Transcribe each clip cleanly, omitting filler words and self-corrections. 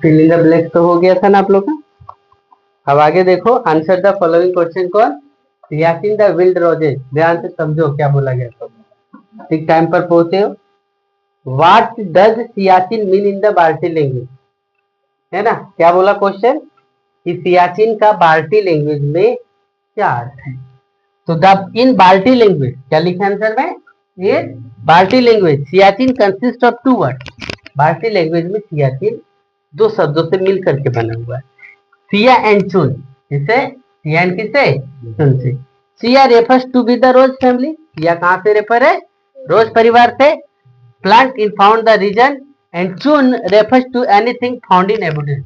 Fill in the blanks तो हो गया था ना आप लोग का। अब आगे देखो, आंसर द फॉलोइंग क्वेश्चन कौन, सियाचिन द विल्ड रोजेस। ध्यान से समझो क्या बोला गया, तो ठीक टाइम पर पहुंचे हो। What does Siachen mean in the बाल्टी लैंग्वेज, है ना, क्या बोला क्वेश्चन कि सियाचिन का बाल्टी लैंग्वेज में क्या अर्थ है। तो द इन बाल्टी लैंग्वेज क्या लिखा आंसर में, ये Balti language Siachen consist of two word. Balti language में सियाचिन दो शब्दों से मिल करके बना हुआ है, सिया एंड चुन। किसे, सिया एंड किसे, चुन से। सिया refers to be the rose family, सिया कहां से रेफर है, रोज परिवार से। Plant in found the region, and चुन refers to anything found in evidence.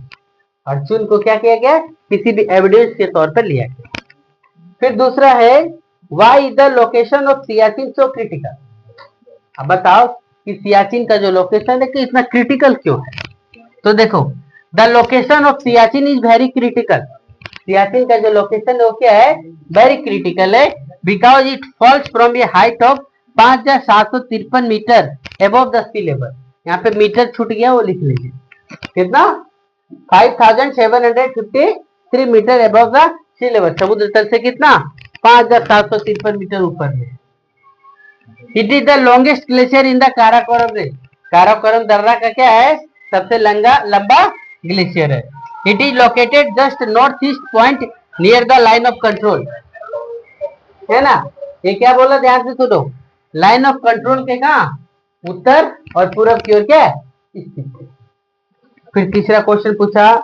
और चुन को क्या किया गया, किसी भी एविडेंस के तौर पर लिया गया। फिर दूसरा है, why the location of Siachen so critical. अब बताओ कि सियाचिन का जो लोकेशन है कि इतना क्रिटिकल क्यों है। तो देखो, the location of Siachen is very critical. Siachen का जो लोकेशन है वो क्या है, वेरी क्रिटिकल है, because it falls from a height of 5753 metre above the sea level. यहाँ पे मीटर छूट गया, वो लिख लीजिए, कितना, 5753 metre above the sea level. समुद्र तल से कितना, 5753 मीटर ऊपर में। It is the longest glacier in the Karakoram range. Karakoram दर्रा का क्या है, सबसे लंबा ग्लेशियर है। It is located just north east point near the line of control, है ना। ये क्या बोला, ध्यान से सुनो, लाइन ऑफ कंट्रोल के कहा, उत्तर और पूर्व की ओर क्या स्थित है। फिर तीसरा क्वेश्चन पूछा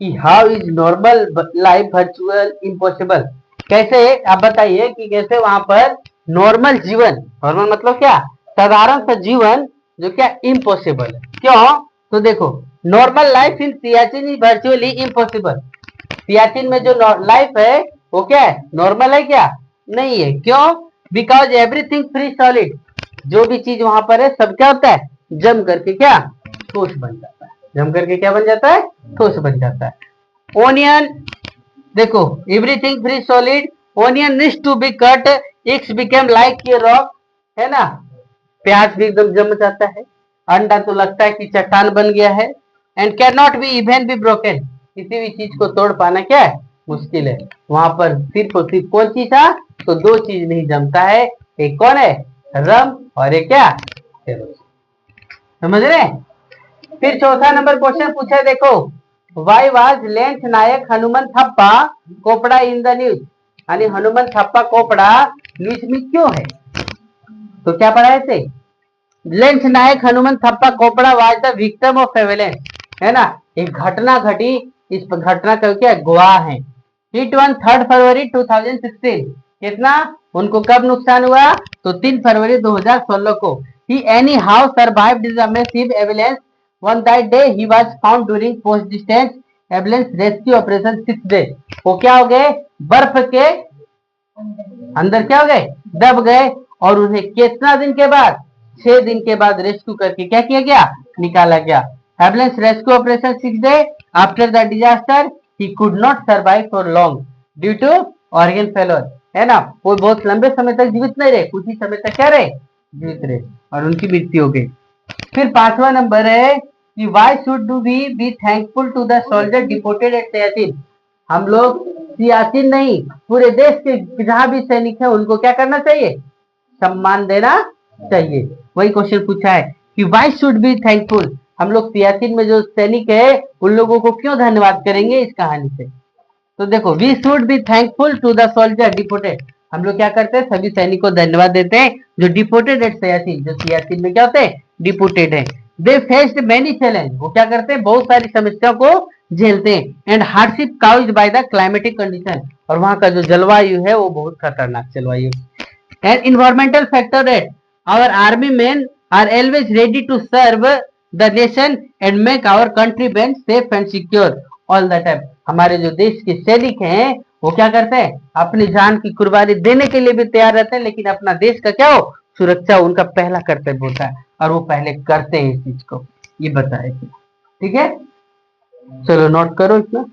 कि how is normal life virtual impossible. कैसे, आप बताइए कि कैसे वहां पर नॉर्मल जीवन, नॉर्मल मतलब क्या, साधारण सा जीवन जो क्या इम्पॉसिबल है, क्यों। तो देखो, normal life in Siachen is virtually impossible. Siachen में जो लाइफ है वो क्या है, नॉर्मल है क्या, नहीं है, क्यों, बिकॉज एवरीथिंग फ्री सॉलिड। जो भी चीज वहां पर है सब क्या होता है, जम करके क्या, ठोस बन जाता है। जम करके क्या बन जाता है, ठोस बन जाता है। ओनियन, देखो, everything free solid, onion needs to be cut, it's become like a rock, है ना। प्याज भी एकदम जम जाता है। अंडा तो लगता है कि चट्टान बन गया है। And can not be even be broken, किसी भी चीज को तोड़ पाना क्या है, मुश्किल है। वहां पर सिर्फ और सिर्फ कौन चीज था, तो दो चीज नहीं जमता है, एक कौन है, रम, और एक क्या, समझ रहे। फिर चौथा नंबर क्वेश्चन पूछा, देखो, why was lance Naik Hanumanthappa Koppad in the news. यानी हनुमान थप्पा कोपड़ा न्यूज में क्यों है। तो क्या पढ़ा है इसे, lance Naik Hanumanthappa Koppad was the victim of avalanche, है ना। एक घटना घटी, इस घटना का क्या गवाह है। हिट वन 3 फरवरी 2016, कितना, उनको कब नुकसान हुआ, तो 3 फरवरी 2016 को। He anyhow survived the massive avalanche on that day, he was found during post distance avalanche rescue operation 6 day. वो क्या हो गए, बर्फ के अंदर क्या हो गए, दब गए, और उन्हें कितना दिन के बाद, 6 दिन के बाद रेस्क्यू करके क्या किया गया, निकाला गया। Ambulance rescue operation 6 day after the disaster, he could not survive for long due to organ failure, है ना। वो बहुत लंबे समय तक जीवित नहीं रहे, कुछ ही समय तक क्या रहे, जीवित रहे, और उनकी मृत्यु हो गई। फिर पांचवा नंबर है कि why should do we be thankful to the soldier deported at Siachen. हम लोग सियाचिन नहीं, पूरे देश के जहां भी सैनिक है उनको क्या करना चाहिए, सम्मान देना चाहिए। वही क्वेश्चन पूछा है कि व्हाई शुड बी थैंकफुल। हम लोग सियाचिन में जो सैनिक है उन लोगों को क्यों धन्यवाद करेंगे इस कहानी से। तो देखो, we should be thankful to the soldier deported. हम लोग क्या करते हैं, सभी सैनिकों को धन्यवाद देते हैं जो डिपोर्टेड एट सियाचिन, जो सियाचिन में क्या होते हैं, डिपोर्टेड है। दे फेस्ड मेनी चैलेंज, वो क्या करते हैं, बहुत सारी समस्याओं को झेलते हैं। And hardship caused by the climatic condition, और वहां का जो जलवायु है वो बहुत खतरनाक जलवायु। एंड इन्वायरमेंटल फैक्टर है, our army man are always ready to serve the nation and make our country bank safe and secure all the time. हमारे जो देश के सैनिक हैं वो क्या करते हैं, अपनी जान की कुर्बानी देने के लिए भी तैयार रहते हैं, लेकिन अपना देश का क्या हो, सुरक्षा उनका पहला कर्तव्य होता है, और वो पहले करते हैं इस चीज को। ये बताए, ठीक है, चलो नोट करो इतना।